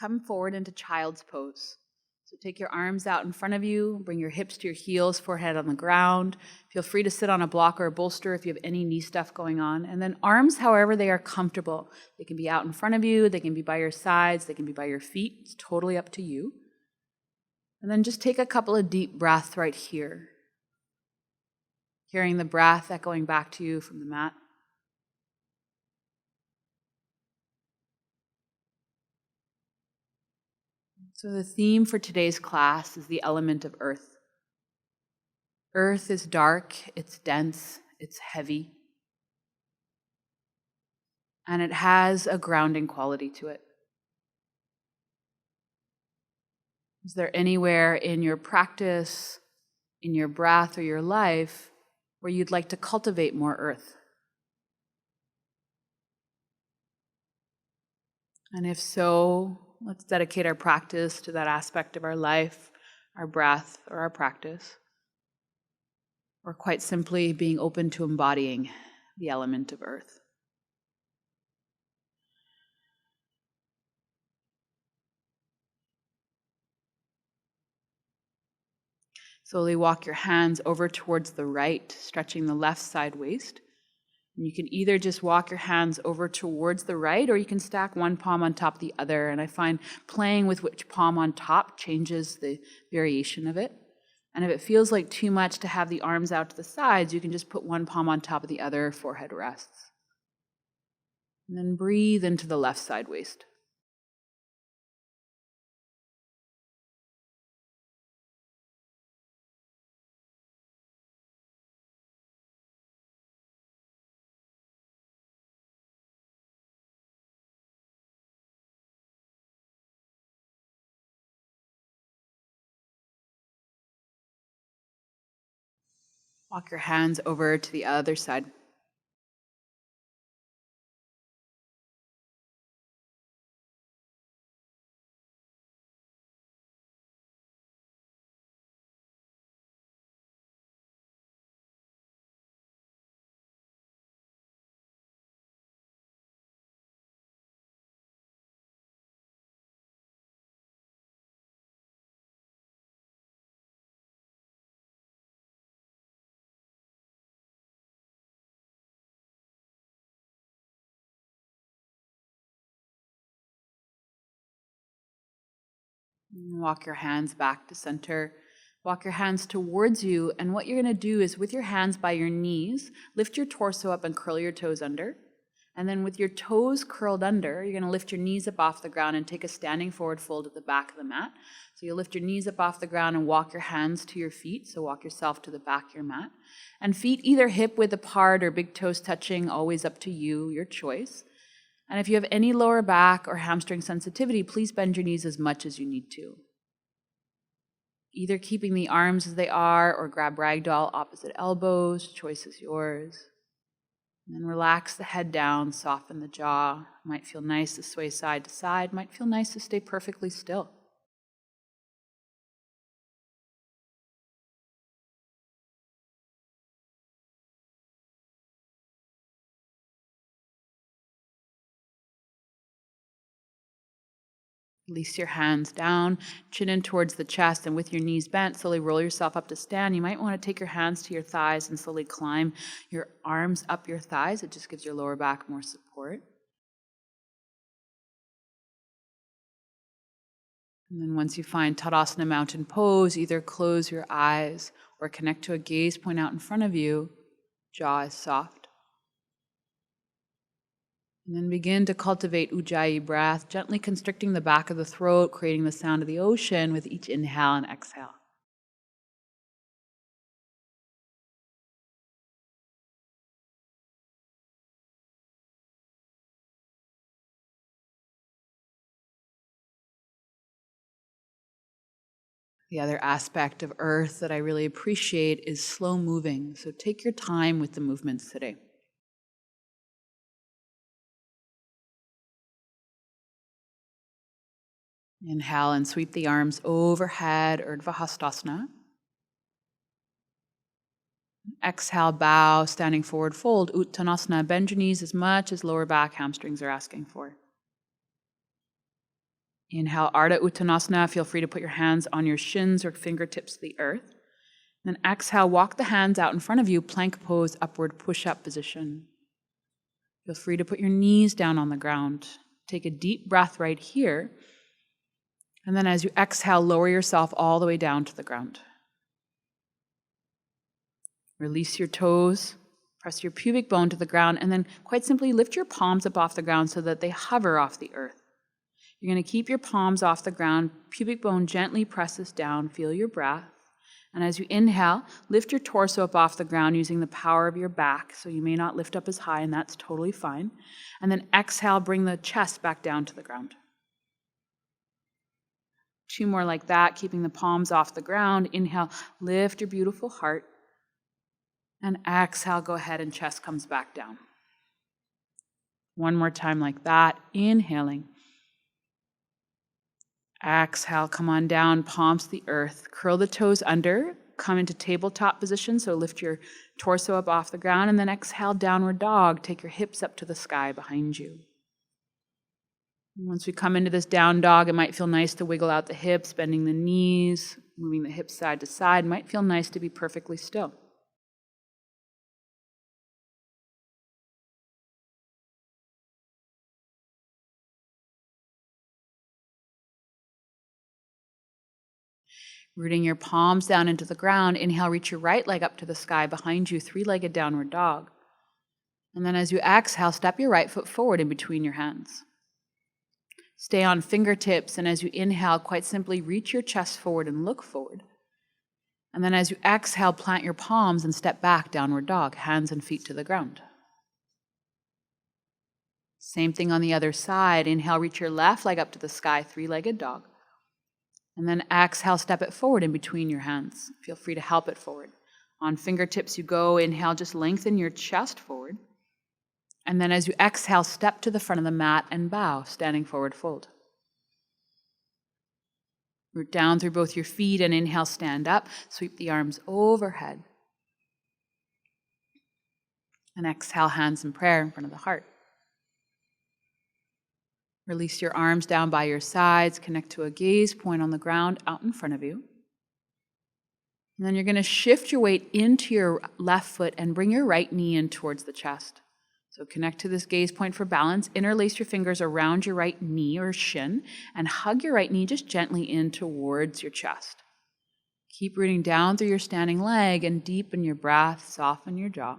come forward into child's pose. So take your arms out in front of you, bring your hips to your heels, forehead on the ground. Feel free to sit on a block or a bolster if you have any knee stuff going on. And then arms, however they are comfortable. They can be out in front of you, they can be by your sides, they can be by your feet. It's totally up to you. And then just take a couple of deep breaths right here. Hearing the breath echoing back to you from the mat. So the theme for today's class is the element of earth. Earth is dark, it's dense, it's heavy, and it has a grounding quality to it. Is there anywhere in your practice, in your breath or your life, where you'd like to cultivate more earth? And if so, let's dedicate our practice to that aspect of our life, our breath, or our practice. Or quite simply, being open to embodying the element of earth. Slowly walk your hands over towards the right, stretching the left side waist. And you can either just walk your hands over towards the right, or you can stack one palm on top of the other. And I find playing with which palm on top changes the variation of it. And if it feels like too much to have the arms out to the sides, you can just put one palm on top of the other, forehead rests. And then breathe into the left side waist. Walk your hands over to the other side. Walk your hands back to center. Walk your hands towards you. And what you're going to do is with your hands by your knees, lift your torso up and curl your toes under. And then with your toes curled under, you're going to lift your knees up off the ground and take a standing forward fold at the back of the mat. So you'll lift your knees up off the ground and walk your hands to your feet. So walk yourself to the back of your mat. And feet either hip width apart or big toes touching, always up to you, your choice. And if you have any lower back or hamstring sensitivity, please bend your knees as much as you need to. Either keeping the arms as they are or grab ragdoll opposite elbows, choice is yours. And then relax the head down, soften the jaw. Might feel nice to sway side to side, might feel nice to stay perfectly still. Release your hands down, chin in towards the chest, and with your knees bent, slowly roll yourself up to stand. You might want to take your hands to your thighs and slowly climb your arms up your thighs. It just gives your lower back more support. And then once you find Tadasana mountain pose, either close your eyes or connect to a gaze point out in front of you. Jaw is soft. And then begin to cultivate Ujjayi breath, gently constricting the back of the throat, creating the sound of the ocean with each inhale and exhale. The other aspect of earth that I really appreciate is slow moving. So take your time with the movements today. Inhale and sweep the arms overhead, Ardha Hastasana. Exhale, bow, standing forward fold, Uttanasana. Bend your knees as much as lower back hamstrings are asking for. Inhale, Ardha Uttanasana. Feel free to put your hands on your shins or fingertips to the earth. Then exhale, walk the hands out in front of you, plank pose, upward push-up position. Feel free to put your knees down on the ground. Take a deep breath right here. And then as you exhale, lower yourself all the way down to the ground. Release your toes, press your pubic bone to the ground, and then quite simply lift your palms up off the ground so that they hover off the earth. You're going to keep your palms off the ground, pubic bone gently presses down, feel your breath. And as you inhale, lift your torso up off the ground using the power of your back, so you may not lift up as high, and that's totally fine. And then exhale, bring the chest back down to the ground. 2 more like that, keeping the palms off the ground. Inhale, lift your beautiful heart. And exhale, go ahead and chest comes back down. 1 more time like that, inhaling. Exhale, come on down, palms to the earth. Curl the toes under, come into tabletop position, so lift your torso up off the ground, and then exhale, downward dog. Take your hips up to the sky behind you. Once we come into this down dog, it might feel nice to wiggle out the hips, bending the knees, moving the hips side to side. It might feel nice to be perfectly still. Rooting your palms down into the ground. Inhale, reach your right leg up to the sky behind you, 3-legged downward dog. And then as you exhale, step your right foot forward in between your hands. Stay on fingertips, and as you inhale, quite simply reach your chest forward and look forward. And then as you exhale, plant your palms and step back, downward dog, hands and feet to the ground. Same thing on the other side. Inhale, reach your left leg up to the sky, 3-legged dog. And then exhale, step it forward in between your hands. Feel free to help it forward. On fingertips you go. Inhale, just lengthen your chest forward. And then as you exhale, step to the front of the mat and bow, standing forward fold. Root down through both your feet and inhale, stand up. Sweep the arms overhead. And exhale, hands in prayer in front of the heart. Release your arms down by your sides. Connect to a gaze point on the ground out in front of you. And then you're going to shift your weight into your left foot and bring your right knee in towards the chest. So connect to this gaze point for balance. Interlace your fingers around your right knee or shin and hug your right knee just gently in towards your chest. Keep rooting down through your standing leg and deepen your breath, soften your jaw.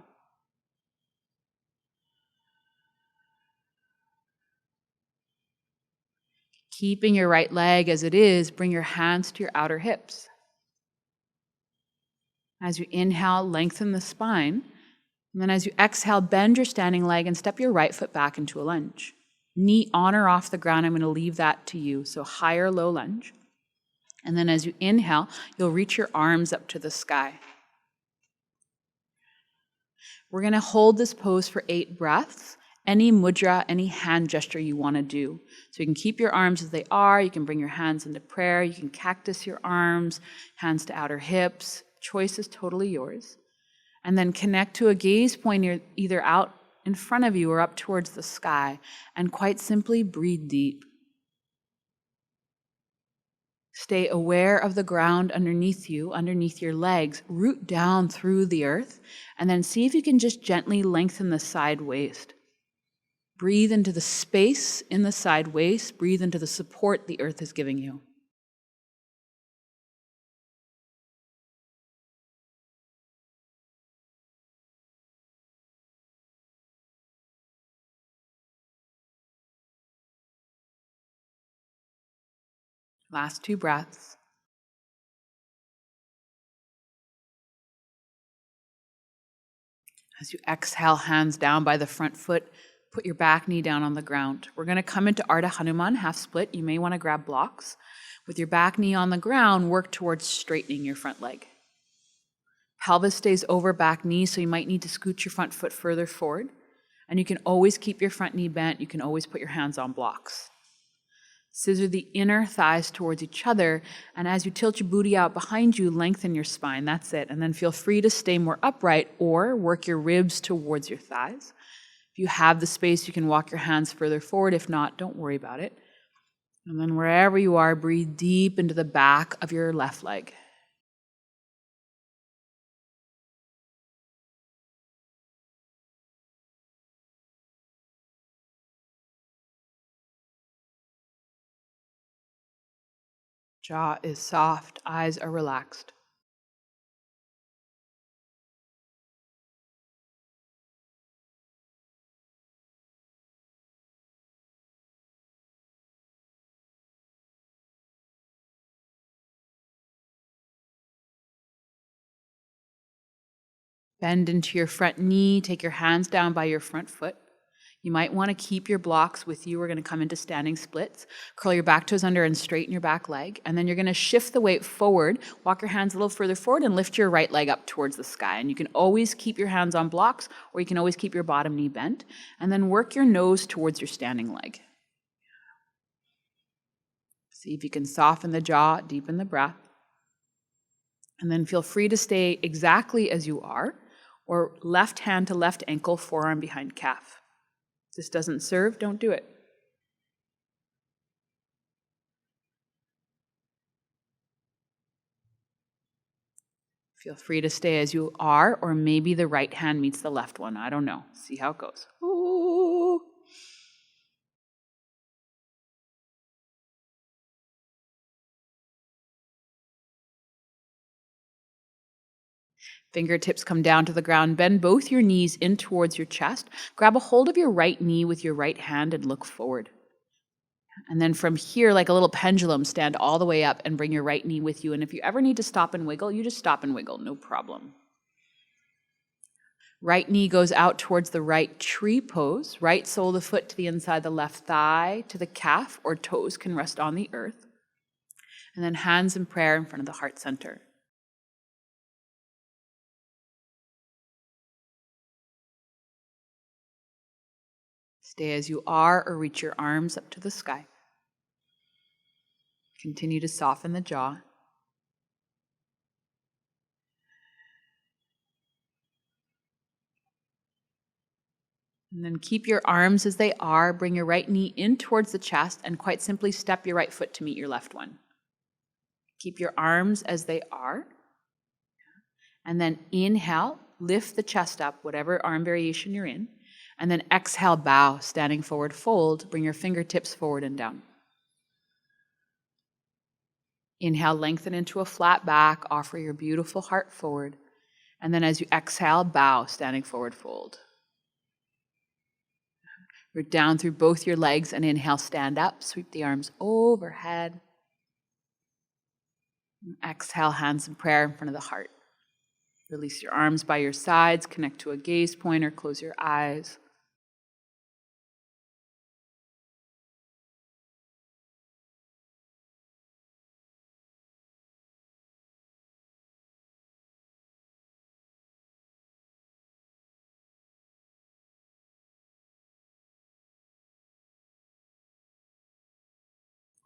Keeping your right leg as it is, bring your hands to your outer hips. As you inhale, lengthen the spine. And then as you exhale, bend your standing leg and step your right foot back into a lunge. Knee on or off the ground, I'm going to leave that to you. So high or low lunge. And then as you inhale, you'll reach your arms up to the sky. We're going to hold this pose for 8 breaths. Any mudra, any hand gesture you want to do. So you can keep your arms as they are. You can bring your hands into prayer. You can cactus your arms, hands to outer hips. Choice is totally yours. And then connect to a gaze point either out in front of you or up towards the sky. And quite simply breathe deep. Stay aware of the ground underneath you, underneath your legs. Root down through the earth. And then see if you can just gently lengthen the side waist. Breathe into the space in the side waist. Breathe into the support the earth is giving you. Last 2 breaths. As you exhale, hands down by the front foot. Put your back knee down on the ground. We're going to come into Ardha Hanuman, half split. You may want to grab blocks. With your back knee on the ground, work towards straightening your front leg. Pelvis stays over back knee, so you might need to scoot your front foot further forward. And you can always keep your front knee bent. You can always put your hands on blocks. Scissor the inner thighs towards each other. And as you tilt your booty out behind you, lengthen your spine. That's it. And then feel free to stay more upright or work your ribs towards your thighs. If you have the space, you can walk your hands further forward. If not, don't worry about it. And then wherever you are, breathe deep into the back of your left leg. Jaw is soft, eyes are relaxed. Bend into your front knee, take your hands down by your front foot. You might want to keep your blocks with you. We're going to come into standing splits. Curl your back toes under and straighten your back leg. And then you're going to shift the weight forward, walk your hands a little further forward and lift your right leg up towards the sky. And you can always keep your hands on blocks, or you can always keep your bottom knee bent. And then work your nose towards your standing leg. See if you can soften the jaw, deepen the breath. And then feel free to stay exactly as you are, or left hand to left ankle, forearm behind calf. If this doesn't serve, don't do it. Feel free to stay as you are, or maybe the right hand meets the left one. I don't know. See how it goes. Ooh. Fingertips come down to the ground. Bend both your knees in towards your chest. Grab a hold of your right knee with your right hand and look forward. And then from here, like a little pendulum, stand all the way up and bring your right knee with you. And if you ever need to stop and wiggle, you just stop and wiggle, no problem. Right knee goes out towards the right tree pose. Right sole of the foot to the inside the left thigh, to the calf, or toes can rest on the earth. And then hands in prayer in front of the heart center. Stay as you are, or reach your arms up to the sky. Continue to soften the jaw. And then keep your arms as they are. Bring your right knee in towards the chest and quite simply step your right foot to meet your left one. Keep your arms as they are. And then inhale, lift the chest up, whatever arm variation you're in. And then exhale, bow, standing forward fold. Bring your fingertips forward and down. Inhale, lengthen into a flat back. Offer your beautiful heart forward. And then as you exhale, bow, standing forward fold. Root down through both your legs and inhale, stand up. Sweep the arms overhead. Exhale, hands in prayer in front of the heart. Release your arms by your sides, connect to a gaze point or close your eyes.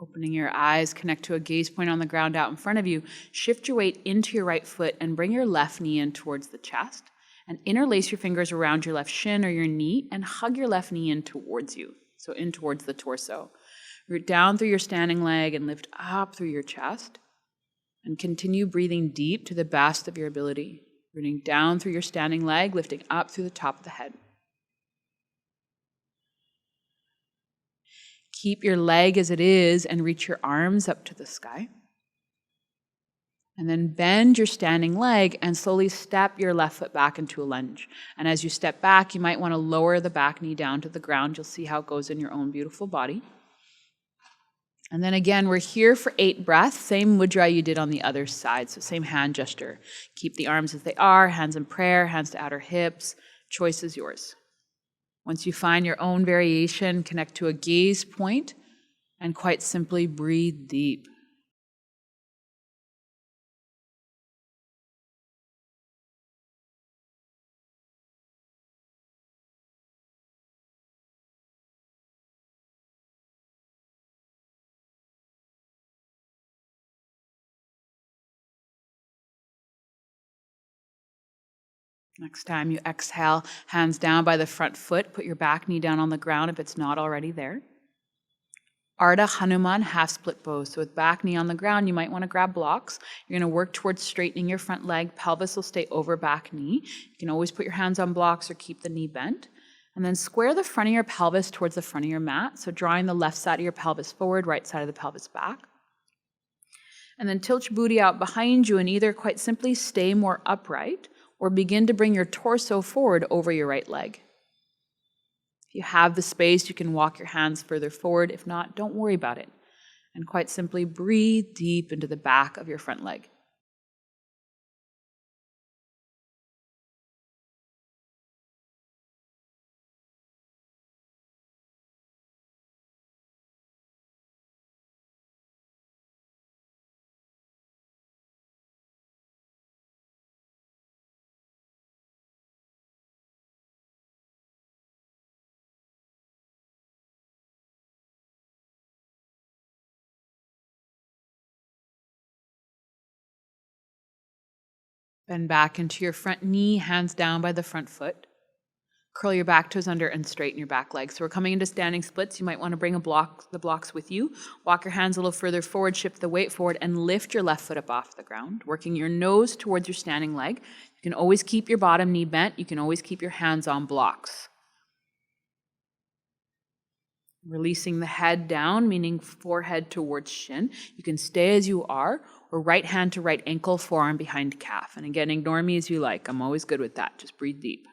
Opening your eyes, connect to a gaze point on the ground out in front of you. Shift your weight into your right foot and bring your left knee in towards the chest. And interlace your fingers around your left shin or your knee and hug your left knee in towards you. So in towards the torso. Root down through your standing leg and lift up through your chest. And continue breathing deep to the best of your ability. Rooting down through your standing leg, lifting up through the top of the head. Keep your leg as it is and reach your arms up to the sky. And then bend your standing leg and slowly step your left foot back into a lunge. And as you step back, you might want to lower the back knee down to the ground. You'll see how it goes in your own beautiful body. And then again, we're here for 8 breaths. Same mudra you did on the other side. So same hand gesture. Keep the arms as they are, hands in prayer, hands to outer hips. Choice is yours. Once you find your own variation, connect to a gaze point and quite simply breathe deep. Next time you exhale, hands down by the front foot. Put your back knee down on the ground if it's not already there. Ardha Hanuman half split pose. So with back knee on the ground, you might want to grab blocks. You're going to work towards straightening your front leg. Pelvis will stay over back knee. You can always put your hands on blocks or keep the knee bent. And then square the front of your pelvis towards the front of your mat. So drawing the left side of your pelvis forward, right side of the pelvis back. And then tilt your booty out behind you and either quite simply stay more upright or begin to bring your torso forward over your right leg. If you have the space, you can walk your hands further forward. If not, don't worry about it. And quite simply breathe deep into the back of your front leg. Bend back into your front knee, hands down by the front foot. Curl your back toes under and straighten your back leg. So we're coming into standing splits. You might want to bring the blocks with you. Walk your hands a little further forward, shift the weight forward, and lift your left foot up off the ground, working your nose towards your standing leg. You can always keep your bottom knee bent. You can always keep your hands on blocks. Releasing the head down, meaning forehead towards shin. You can stay as you are, or right hand to right ankle, forearm behind calf. And again, ignore me as you like. I'm always good with that. Just breathe deep.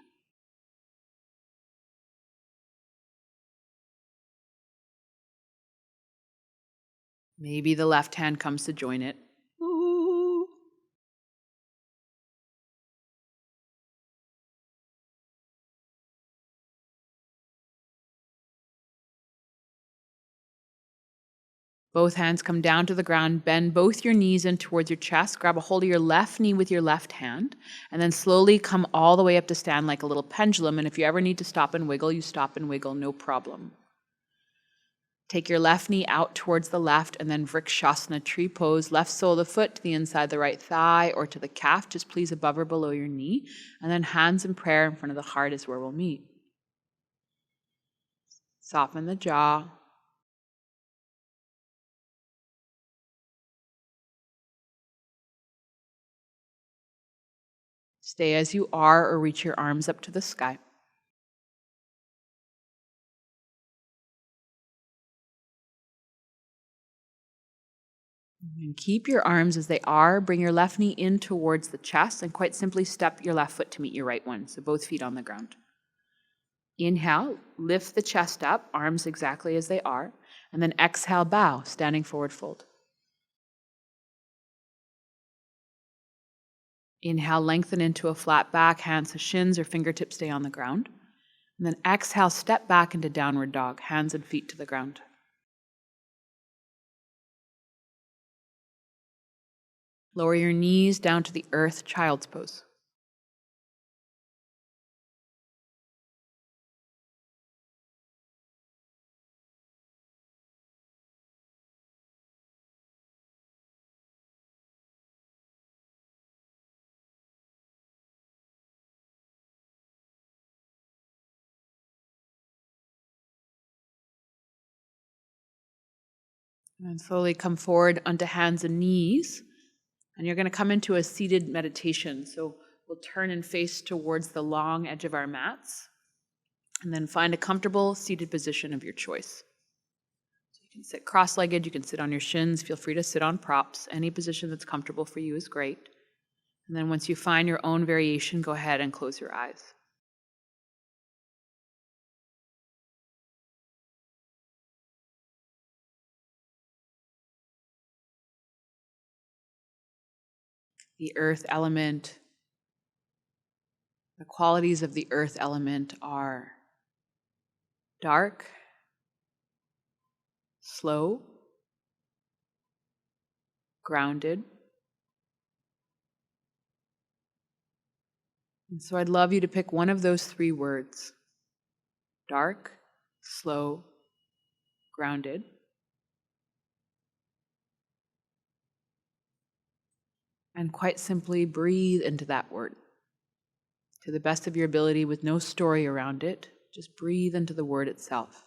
Maybe the left hand comes to join it. Ooh. Both hands come down to the ground, bend both your knees in towards your chest, grab a hold of your left knee with your left hand, and then slowly come all the way up to stand like a little pendulum. And if you ever need to stop and wiggle, you stop and wiggle, no problem. Take your left knee out towards the left and then Vrikshasana tree pose, left sole of the foot to the inside of the right thigh or to the calf, just please above or below your knee. And then hands in prayer in front of the heart is where we'll meet. Soften the jaw. Stay as you are or reach your arms up to the sky. And keep your arms as they are. Bring your left knee in towards the chest and quite simply step your left foot to meet your right one. So both feet on the ground. Inhale, lift the chest up, arms exactly as they are. And then exhale, bow, standing forward fold. Inhale, lengthen into a flat back, hands to shins or fingertips stay on the ground. And then exhale, step back into downward dog, hands and feet to the ground. Lower your knees down to the earth, child's pose. And slowly come forward onto hands and knees. And you're going to come into a seated meditation. So we'll turn and face towards the long edge of our mats. And then find a comfortable seated position of your choice. So you can sit cross-legged, you can sit on your shins. Feel free to sit on props. Any position that's comfortable for you is great. And then once you find your own variation, go ahead and close your eyes. The earth element, the qualities of the earth element are dark, slow, grounded. And so I'd love you to pick one of those three words: dark, slow, grounded. And quite simply breathe into that word. To the best of your ability with no story around it, just breathe into the word itself.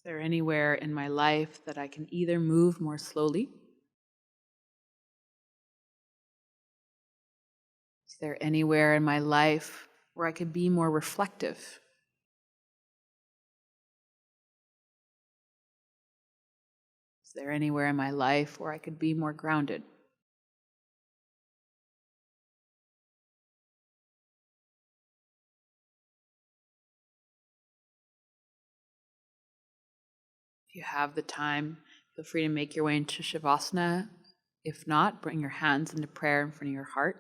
there anywhere in my life that I can either move more slowly? Is there anywhere in my life where I could be more reflective? Is there anywhere in my life where I could be more grounded? If you have the time, feel free to make your way into Shavasana. If not, bring your hands into prayer in front of your heart.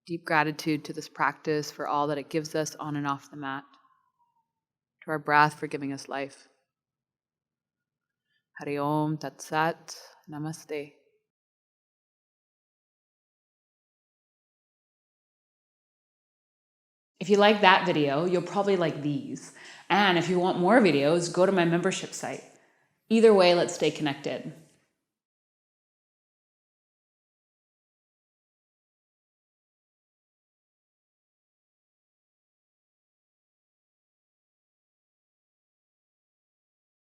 Deep gratitude to this practice for all that it gives us on and off the mat, to our breath for giving us life. Hari Om Tat Sat. Namaste. If you like that video, you'll probably like these. And if you want more videos, go to my membership site. Either way, let's stay connected.